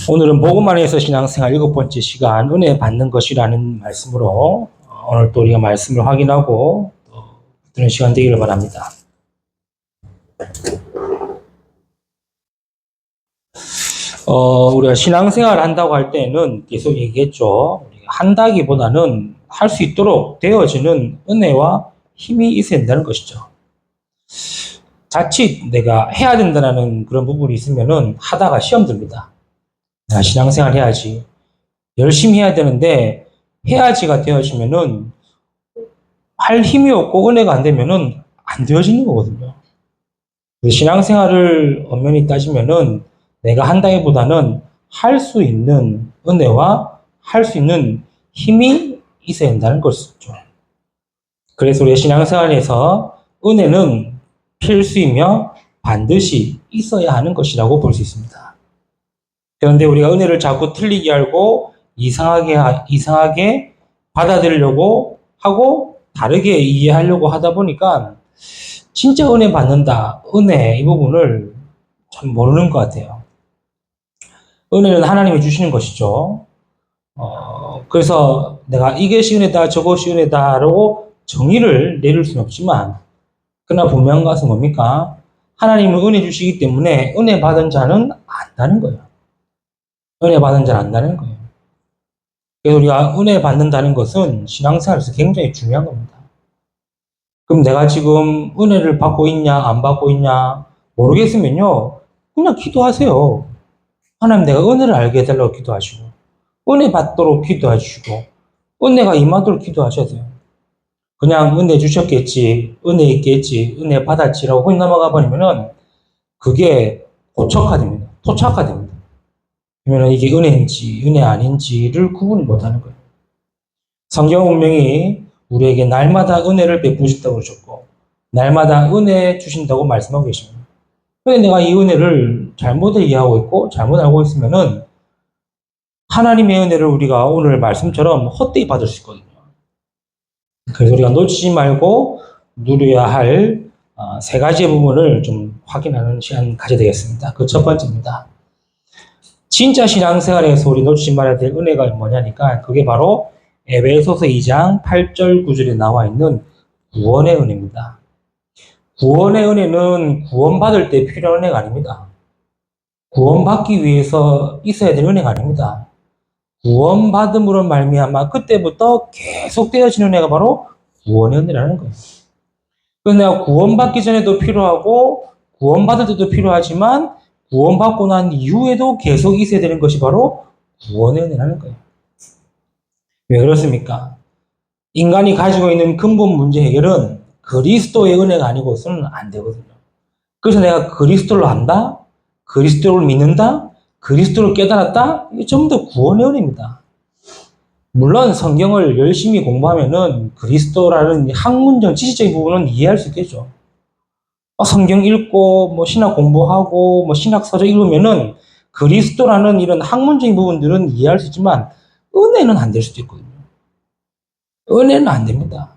오늘은 복음 안에서 신앙생활 7번째 시간 은혜 받는 것이라는 말씀으로 오늘 또 우리가 말씀을 확인하고 또 듣는 시간 되기를 바랍니다. 우리가 신앙생활 한다고 할 때는 계속 얘기했죠. 우리가 한다기보다는 할 수 있도록 되어지는 은혜와 힘이 있어야 된다는 것이죠. 자칫 내가 해야 된다는 그런 부분이 있으면은 하다가 시험 듭니다. 신앙생활 해야지. 열심히 해야 되는데 해야지가 되어지면은 할 힘이 없고 은혜가 안 되면은 안 되어지는 거거든요. 신앙생활을 엄연히 따지면은 내가 한다기보다는 할 수 있는 은혜와 할 수 있는 힘이 있어야 된다는 것이죠. 그래서 우리의 신앙생활에서 은혜는 필수이며 반드시 있어야 하는 것이라고 볼 수 있습니다. 그런데 우리가 은혜를 자꾸 틀리게 알고 이상하게 받아들이려고 하고 다르게 이해하려고 하다 보니까 진짜 은혜 받는다, 은혜 이 부분을 참 모르는 것 같아요. 은혜는 하나님이 주시는 것이죠. 그래서 내가 이것이 은혜다, 저것이 은혜다라고 정의를 내릴 수는 없지만 그러나 분명한 것은 뭡니까? 하나님은 은혜 주시기 때문에 은혜 받은 자는 안다는 거예요. 은혜 받은 자는 안다는 거예요. 그래서 우리가 은혜 받는다는 것은 신앙생활에서 굉장히 중요한 겁니다. 그럼 내가 지금 은혜를 받고 있냐, 안 받고 있냐, 모르겠으면요, 그냥 기도하세요. 하나님 내가 은혜를 알게 해달라고 기도하시고, 은혜 받도록 기도하시고, 은혜가 임하도록 기도하셔야 돼요. 그냥 은혜 주셨겠지, 은혜 있겠지, 은혜 받았지라고 그냥 넘어가 버리면은, 그게 고척화됩니다. 토착화됩니다. 그러면 이게 은혜인지, 은혜 아닌지를 구분을 못하는 거예요. 성경 분명히 우리에게 날마다 은혜를 베푸신다고 그러셨고 날마다 은혜 주신다고 말씀하고 계십니다. 그런데 내가 이 은혜를 잘못 이해하고 있고 잘못 알고 있으면은 하나님의 은혜를 우리가 오늘 말씀처럼 헛되이 받을 수 있거든요. 그래서 우리가 놓치지 말고 누려야 할 세 가지의 부분을 좀 확인하는 시간 가져야 되겠습니다. 그 첫 번째입니다. 진짜 신앙생활에서 우리 놓치지 말아야 될 은혜가 뭐냐니까 그게 바로 에베소서 2장 8절 9절에 나와 있는 구원의 은혜입니다. 구원의 은혜는 구원받을 때 필요한 은혜가 아닙니다. 구원받기 위해서 있어야 될 은혜가 아닙니다. 구원받음으로 말미암아 그때부터 계속 되어지는 은혜가 바로 구원의 은혜라는 거예요. 그래서 내가 구원받기 전에도 필요하고 구원받을 때도 필요하지만 구원받고 난 이후에도 계속 있어야 되는 것이 바로 구원의 은혜라는 거예요. 왜 그렇습니까? 인간이 가지고 있는 근본 문제 해결은 그리스도의 은혜가 아니고서는 안 되거든요. 그래서 내가 그리스도를 안다? 그리스도를 믿는다? 그리스도를 깨달았다? 이게 전부 다 구원의 은혜입니다. 물론 성경을 열심히 공부하면은 그리스도라는 학문적 지식적인 부분은 이해할 수 있겠죠. 성경 읽고 뭐 신학 공부하고 뭐 신학 서적 읽으면은 그리스도라는 이런 학문적인 부분들은 이해할 수 있지만 은혜는 안 될 수도 있거든요. 은혜는 안 됩니다.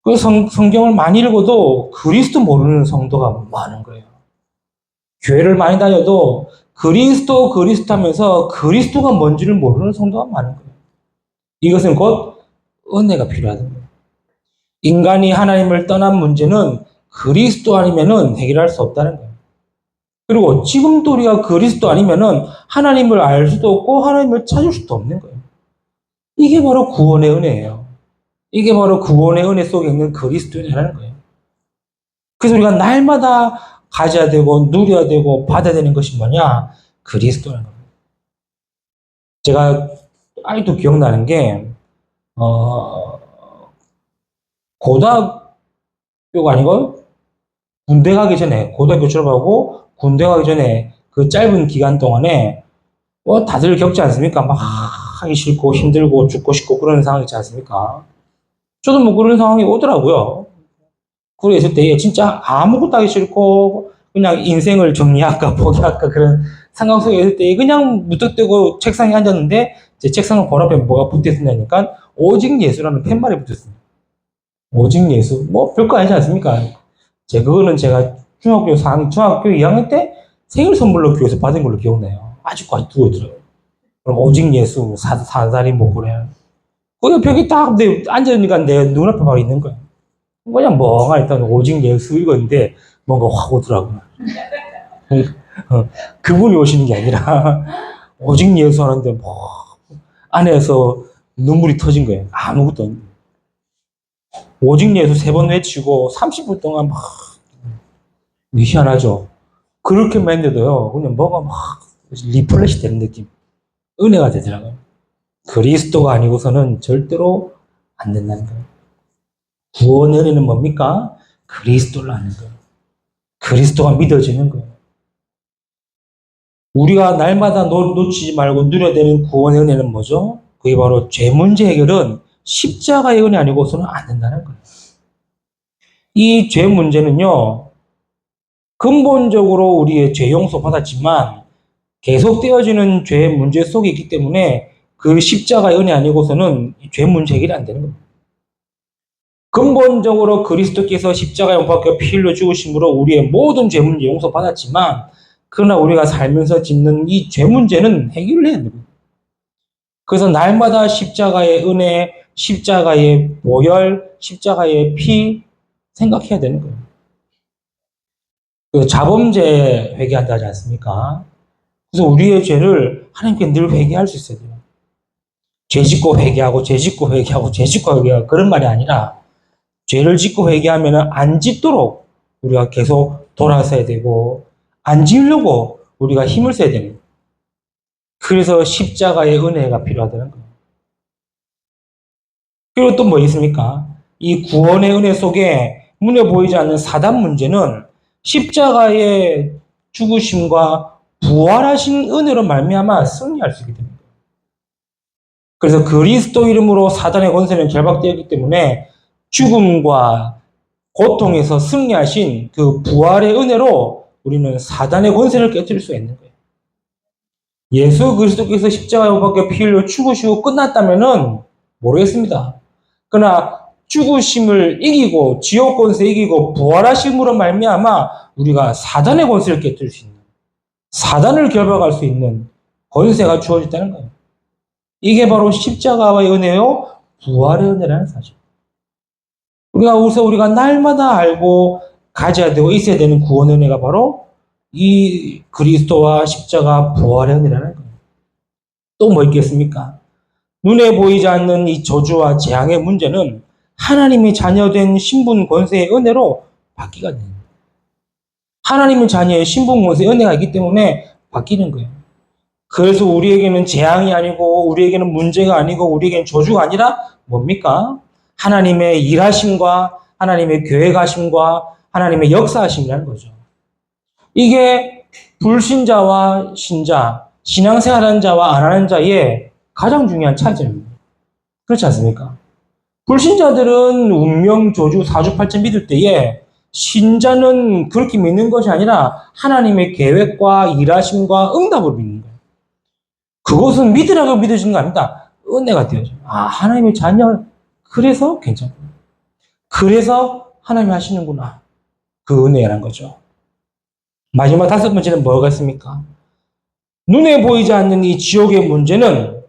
그 성경을 많이 읽어도 그리스도 모르는 성도가 많은 거예요. 교회를 많이 다녀도 그리스도 하면서 그리스도가 뭔지를 모르는 성도가 많은 거예요. 이것은 곧 은혜가 필요하다는 거예요. 인간이 하나님을 떠난 문제는 그리스도 아니면은 해결할 수 없다는 거예요. 그리고 지금도 우리가 그리스도 아니면은 하나님을 알 수도 없고 하나님을 찾을 수도 없는 거예요. 이게 바로 구원의 은혜예요. 이게 바로 구원의 은혜 속에 있는 그리스도의 은혜라는 거예요. 그래서 우리가 날마다 가져야 되고 누려야 되고 받아야 되는 것이 뭐냐? 그리스도라는 겁니다. 제가 아직도 기억나는 게 고등학교가 아니고 군대 가기 전에 고등학교 졸업하고 군대 가기 전에 그 짧은 기간 동안에 다들 겪지 않습니까? 막 하기 싫고 힘들고 죽고 싶고 그런 상황이 있지 않습니까? 저도 뭐 그런 상황이 오더라고요. 그래 있을 때 진짜 아무것도 하기 싫고 그냥 인생을 정리할까 포기할까 그런 상황 속에 있을 때 그냥 무턱대고 책상에 앉았는데 제 책상 발 앞에 뭐가 붙어 있었냐니까 오직 예수라는 팻말이 붙어 있습니다. 오직 예수 뭐 별거 아니지 않습니까? 그거는 제가 중학교 2학년 때 생일 선물로 교회에서 받은 걸로 기억나요. 아직까지 두고 있더라고요. 그럼 오직 예수, 산살이 목고래. 그 벽에 딱 앉으니까 내 눈앞에 바로 있는 거야. 그냥 멍하니 일단 오직 예수 읽었는데 뭔가 확 오더라고요. 그분이 오시는 게 아니라 오직 예수 하는데 뭐 안에서 눈물이 터진 거예요. 아무것도 없는 거예요. 오직 예수 3번 외치고 30분 동안 막 희한하죠. 그렇게만 했는데도요. 그냥 뭐가 막 리플레시 되는 느낌. 은혜가 되더라고요. 그리스도가 아니고서는 절대로 안 된다는 거예요. 구원의 은혜는 뭡니까? 그리스도를 아는 거예요. 그리스도가 믿어지는 거예요. 우리가 날마다 놓치지 말고 누려야 되는 구원의 은혜는 뭐죠? 그게 바로 죄 문제 해결은 십자가의 은혜 아니고서는 안 된다는 거예요. 이 죄 문제는요, 근본적으로 우리의 죄 용서 받았지만 계속되어지는 죄 문제 속에 있기 때문에 그 십자가의 은혜 아니고서는 죄 문제 해결이 안 되는 겁니다. 근본적으로 그리스도께서 십자가에 못 박혀 피 흘려 죽으심으로 우리의 모든 죄 문제 용서 받았지만 그러나 우리가 살면서 짓는 이 죄 문제는 해결해야 됩니다. 그래서 날마다 십자가의 은혜, 십자가의 보혈, 십자가의 피 생각해야 되는 거예요. 그 자범죄 회개한다 하지 않습니까? 그래서 우리의 죄를 하나님께 늘 회개할 수 있어야 돼요. 죄 짓고 회개하고, 죄 짓고 회개하고, 죄 짓고 회개하고 그런 말이 아니라 죄를 짓고 회개하면 안 짓도록 우리가 계속 돌아서야 되고 안 지으려고 우리가 힘을 써야 됩니다. 그래서 십자가의 은혜가 필요하다는 거예요. 그리고 또 뭐 있습니까? 이 구원의 은혜 속에 눈에 보이지 않는 사단 문제는 십자가의 죽으심과 부활하신 은혜로 말미암아 승리할 수 있게 됩니다. 그래서 그리스도 이름으로 사단의 권세는 결박되었기 때문에 죽음과 고통에서 승리하신 그 부활의 은혜로 우리는 사단의 권세를 깨뜨릴 수 있는 거예요. 예수 그리스도께서 십자가에 못 박혀 피 흘려 죽으시고 끝났다면은 모르겠습니다. 그러나 죽으심을 이기고 지옥 권세 이기고 부활하심으로 말미암아 우리가 사단의 권세를 깨뜨릴 수 있는, 사단을 결박할 수 있는 권세가 주어졌다는 거예요. 이게 바로 십자가의 은혜요, 부활의 은혜라는 사실. 우리가 날마다 알고 가져야 되고 있어야 되는 구원의 은혜가 바로 이 그리스도와 십자가 부활의 은혜라는 거예요. 또 뭐 있겠습니까? 눈에 보이지 않는 이 저주와 재앙의 문제는 하나님의 자녀된 신분 권세의 은혜로 바뀌게 됩니다. 하나님의 자녀의 신분 권세의 은혜가 있기 때문에 바뀌는 거예요. 그래서 우리에게는 재앙이 아니고 우리에게는 문제가 아니고 우리에게는 저주가 아니라 뭡니까? 하나님의 일하심과 하나님의 계획하심과 하나님의 역사하심이라는 거죠. 이게 불신자와 신자, 신앙생활하는 자와 안 하는 자의 가장 중요한 차이점입니다. 그렇지 않습니까? 불신자들은 운명, 저주, 사주팔자 믿을 때에 신자는 그렇게 믿는 것이 아니라 하나님의 계획과 일하심과 응답을 믿는 거예요. 그것은 믿으라고 믿어지는 거 아닙니다. 은혜가 되어져. 아, 하나님의 자녀, 그래서 괜찮구나. 그래서 하나님이 하시는구나. 그 은혜라는 거죠. 마지막 5번째는 뭐가 있습니까? 눈에 보이지 않는 이 지옥의 문제는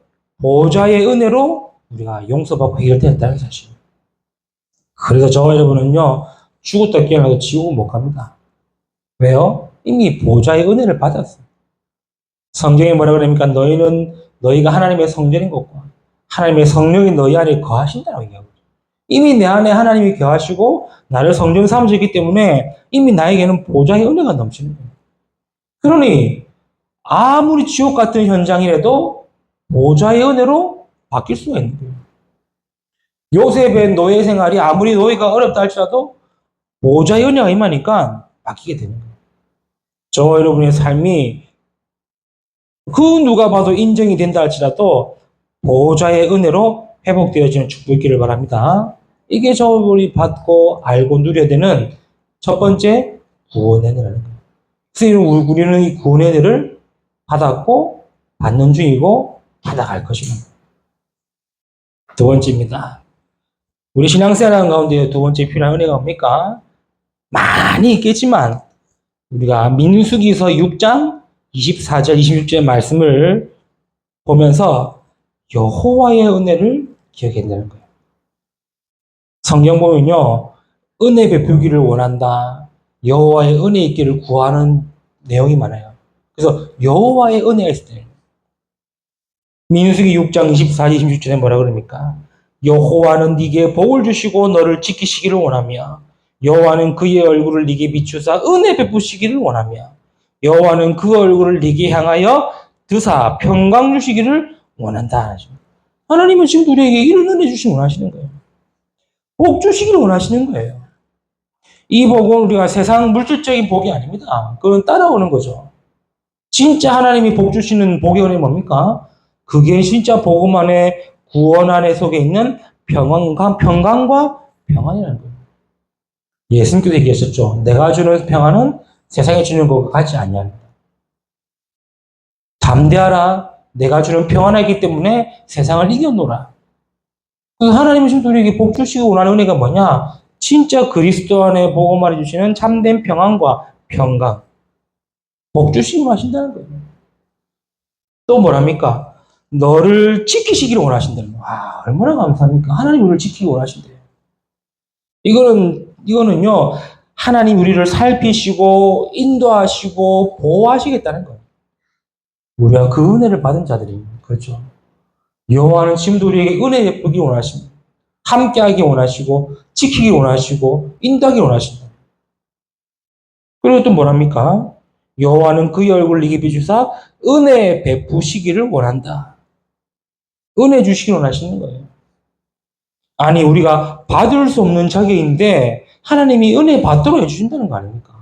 보좌의 은혜로 우리가 용서받고 해결되었다는 사실. 그래서 저와 여러분은요, 죽었다 깨어나도 지옥은 못 갑니다. 왜요? 이미 보좌의 은혜를 받았어요. 성경에 뭐라 그럽니까? 너희가 하나님의 성전인 것과 하나님의 성령이 너희 안에 거하신다라고 얘기하고 있어요. 이미 내 안에 하나님이 거하시고 나를 성전 삼으셨기 때문에 이미 나에게는 보좌의 은혜가 넘치는 거예요. 그러니 아무리 지옥 같은 현장이라도 보좌의 은혜로 바뀔 수가 있는 거예요. 요셉의 노예 생활이 아무리 노예가 어렵다 할지라도 보좌의 은혜가 임하니까 바뀌게 되는 거예요. 저와 여러분의 삶이 그 누가 봐도 인정이 된다 할지라도 보좌의 은혜로 회복되어지는 축복이 있기를 바랍니다. 이게 저우리 받고 알고 누려야 되는 첫 번째 구원의 은혜라는 거예요. 그래서 우리는 이 구원의 은혜를 받았고 받는 중이고 받아갈 것입니다. 두 번째입니다. 우리 신앙생활 가운데 두 번째 필요한 은혜가 뭡니까? 많이 있겠지만 우리가 민수기서 6장 24절, 26절의 말씀을 보면서 여호와의 은혜를 기억해야 된다는 거예요. 성경 보면요, 은혜 베풀기를 원한다. 여호와의 은혜 있기를 구하는 내용이 많아요. 그래서 여호와의 은혜가 있을 때 민수기 6장 24, 26절에 뭐라 그럽니까? 여호와는 네게 복을 주시고 너를 지키시기를 원하며 여호와는 그의 얼굴을 네게 비추사 은혜 베푸시기를 원하며 여호와는 그 얼굴을 네게 향하여 드사 평강 주시기를 원한다. 하나님은 지금 우리에게 이런 은혜 주시기 원하시는 거예요. 복 주시기를 원하시는 거예요. 이 복은 우리가 세상 물질적인 복이 아닙니다. 그건 따라오는 거죠. 진짜 하나님이 복 주시는 복의 은혜 뭡니까? 그게 진짜 복음 안에 구원 안에 속에 있는 평안과 평안이라는 거예요. 예수님께서 얘기하셨죠. 내가 주는 평안은 세상에 주는 것과 같지 않냐. 담대하라. 내가 주는 평안이기 때문에 세상을 이겨노라. 하나님은 지금 우리에게 복 주시고 원하는 은혜가 뭐냐? 진짜 그리스도 안에 복음 안에 주시는 참된 평안과 평강. 복 주시고 하신다는 거예요. 또 뭐랍니까? 너를 지키시기를 원하신다는 거예요. 와, 얼마나 감사합니까? 하나님 우리를 지키기 원하신대요. 이거는요, 하나님 우리를 살피시고, 인도하시고, 보호하시겠다는 거예요. 우리가 그 은혜를 받은 자들입니다. 그렇죠. 여호와는 지금도 우리에게 은혜 베푸기 원하십니다. 함께하기 원하시고, 지키기 원하시고, 인도하기 원하신다. 그리고 또 뭐랍니까? 여호와는 그의 얼굴을 네게 비추사 은혜 베푸시기를 원한다. 은혜 주시기 원하시는 거예요. 아니, 우리가 받을 수 없는 자격인데 하나님이 은혜 받도록 해주신다는 거 아닙니까?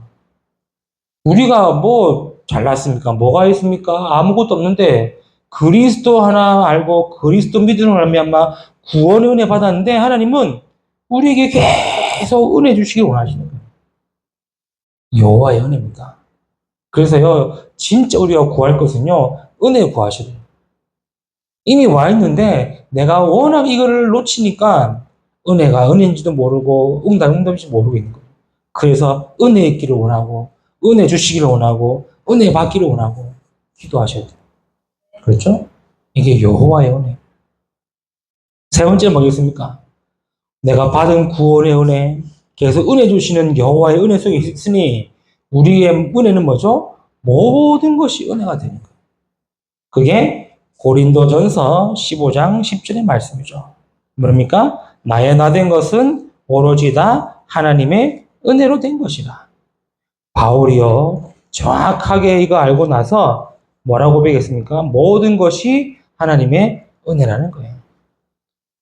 우리가 뭐 잘났습니까? 뭐가 있습니까? 아무것도 없는데 그리스도 하나 알고 그리스도 믿음으로 말미암아 구원의 은혜 받았는데 하나님은 우리에게 계속 은혜 주시기 원하시는 거예요. 여호와의 은혜입니다. 그래서요, 진짜 우리가 구할 것은요, 은혜 구하셔야 돼요. 이미 와 있는데 내가 워낙 이거를 놓치니까 은혜가 은혜인지도 모르고 응답인지 모르겠는 거예요. 그래서 은혜 있기를 원하고 은혜 주시기를 원하고 은혜 받기를 원하고 기도하셔야 돼요. 그렇죠? 이게 여호와의 은혜. 세 번째 뭐겠습니까? 내가 받은 구원의 은혜, 계속 은혜 주시는 여호와의 은혜 속에 있으니 우리의 은혜는 뭐죠? 모든 것이 은혜가 되는 거예요. 그게 고린도전서 15장 10절의 말씀이죠. 뭡니까? 나의 나된 것은 오로지 다 하나님의 은혜로 된 것이라. 바울이요, 정확하게 이거 알고 나서 뭐라고 고백했습니까? 모든 것이 하나님의 은혜라는 거예요.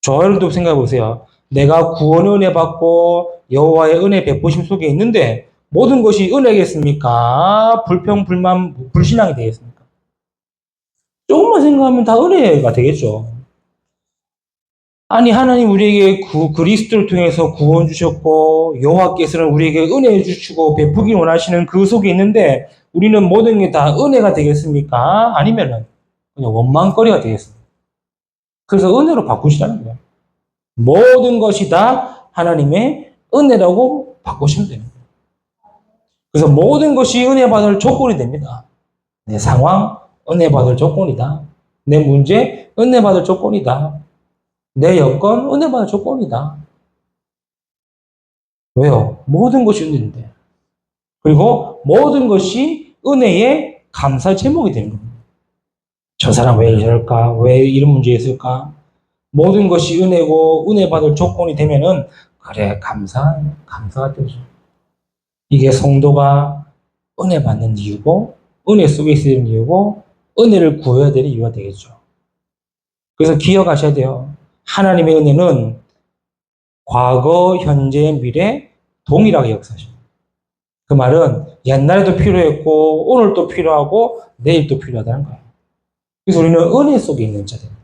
여러분도 생각해 보세요. 내가 구원의 은혜 받고 여호와의 은혜 베푸심 속에 있는데 모든 것이 은혜겠습니까? 불평, 불만, 불신앙이 되겠습니까? 조금만 생각하면 다 은혜가 되겠죠. 아니, 하나님 우리에게 그리스도를 통해서 구원 주셨고 여호와께서는 우리에게 은혜 주시고 베푸기 원하시는 그 속에 있는데 우리는 모든 게 다 은혜가 되겠습니까? 아니면은 그냥 원망거리가 되겠습니까? 그래서 은혜로 바꾸시라는 거예요. 모든 것이 다 하나님의 은혜라고 바꾸시면 됩니다. 그래서 모든 것이 은혜 받을 조건이 됩니다. 내 상황, 은혜 받을 조건이다. 내 문제, 은혜 받을 조건이다. 내 여건, 은혜 받을 조건이다. 왜요? 모든 것이 은혜인데. 그리고 모든 것이 은혜의 감사 제목이 되는 겁니다. 저 사람 왜 이럴까? 왜 이런 문제 있을까? 모든 것이 은혜고 은혜 받을 조건이 되면은 그래, 감사가 되죠. 이게 성도가 은혜 받는 이유고 은혜 속에 있어야 되는 이유고 은혜를 구해야 되는 이유가 되겠죠. 그래서 기억하셔야 돼요. 하나님의 은혜는 과거, 현재, 미래 동일하게 역사하십니다. 그 말은 옛날에도 필요했고 오늘도 필요하고 내일도 필요하다는 거예요. 그래서 우리는 은혜 속에 있는 자들입니다.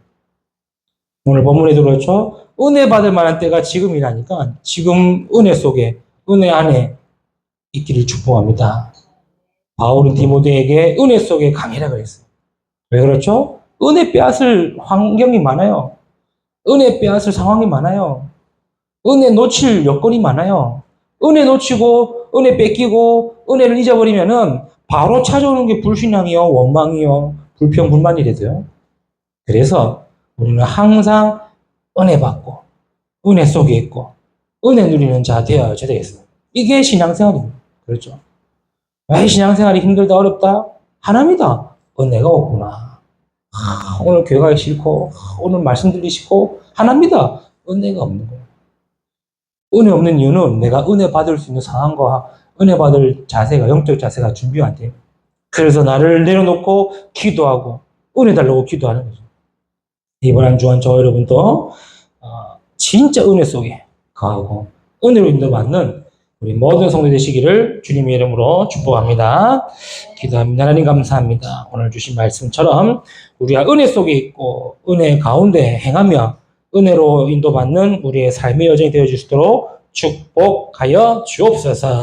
오늘 본문에도 그렇죠. 은혜 받을 만한 때가 지금이라니까 지금 은혜 속에 은혜 안에 있기를 축복합니다. 바울은 디모데에게 은혜 속에 강해라 그랬어요. 왜 그렇죠? 은혜 빼앗을 환경이 많아요. 은혜 빼앗을 상황이 많아요. 은혜 놓칠 여건이 많아요. 은혜 놓치고 은혜 뺏기고 은혜를 잊어버리면은 바로 찾아오는 게 불신앙이요, 원망이요, 불평, 불만이 되죠. 그래서 우리는 항상 은혜 받고, 은혜 속에 있고, 은혜 누리는 자 되어야 되겠어요. 이게 신앙생활입니다. 그렇죠. 왜 신앙생활이 힘들다, 어렵다? 하나입니다. 은혜가 없구나. 오늘 교회 가기 싫고, 오늘 말씀 들리 싫고, 하나입니다. 은혜가 없는 거예요. 은혜 없는 이유는 내가 은혜 받을 수 있는 상황과 은혜 받을 자세가, 영적 자세가 준비가 안 돼요. 그래서 나를 내려놓고 기도하고, 은혜 달라고 기도하는 거죠. 이번 한 주간 저 여러분도 진짜 은혜 속에 거하고 은혜로 인도받는 우리 모든 성도 되시기를 주님의 이름으로 축복합니다. 기도합니다. 하나님 감사합니다. 오늘 주신 말씀처럼 우리가 은혜 속에 있고 은혜 가운데 행하며 은혜로 인도받는 우리의 삶의 여정이 되어질 수 있도록 축복하여 주옵소서.